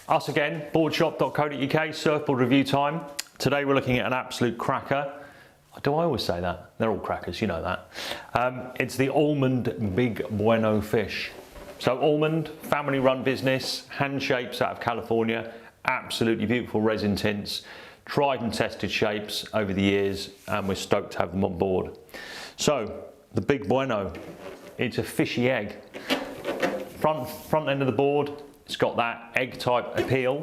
Us again, boardshop.co.uk, surfboard review time. Today we're looking at an absolute cracker. Do I always say that? They're all crackers, you know that. It's the Almond Big Bueno Fish. So Almond, family run business, hand shapes out of California, absolutely beautiful resin tints, tried and tested shapes over the years, and we're stoked to have them on board. So the Big Bueno, it's a fishy egg. Front end of the board, it's got that egg type appeal.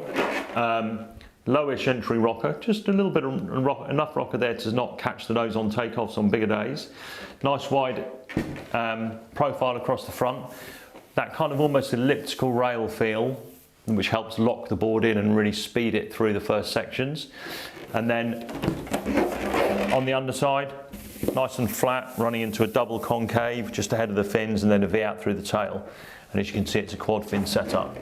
Lowish entry rocker, just a little bit of enough rocker there to not catch the nose on takeoffs on bigger days. Nice wide profile across the front. That kind of almost elliptical rail feel, which helps lock the board in and really speed it through the first sections. And then on the underside, nice and flat, running into a double concave just ahead of the fins and then a V out through the tail. And as you can see, it's a quad fin setup.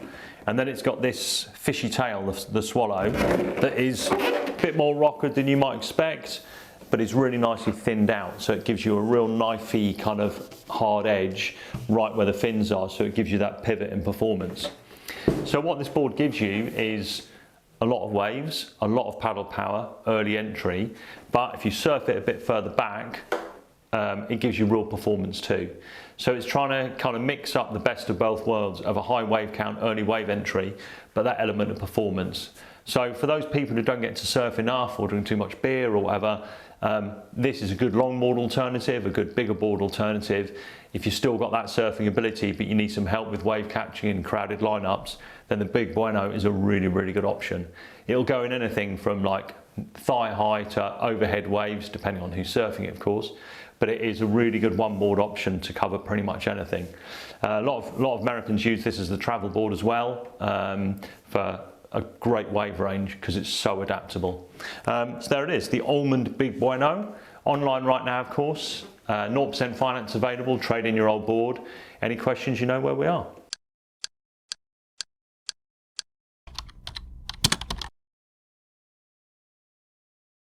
And then it's got this fishy tail, the swallow, that is a bit more rockered than you might expect, but it's really nicely thinned out. So it gives you a real knifey kind of hard edge right where the fins are. So it gives you that pivot in performance. So what this board gives you is a lot of waves, a lot of paddle power, early entry, but if you surf it a bit further back, it gives you real performance too. So it's trying to kind of mix up the best of both worlds of a high wave count, early wave entry, but that element of performance. So for those people who don't get to surf enough or drink too much beer or whatever, this is a good long board alternative, a good bigger board alternative. If you've still got that surfing ability, but you need some help with wave catching in crowded lineups, then the Big Bueno is a really, really good option. It'll go in anything from like thigh high to overhead waves, depending on who's surfing it, of course. But it is a really good one board option to cover pretty much anything. A lot of Americans use this as the travel board as well for a great wave range because it's so adaptable. So there it is, the Almond Big Bueno. Online right now, of course. 0% finance available, trade in your old board. Any questions, you know where we are.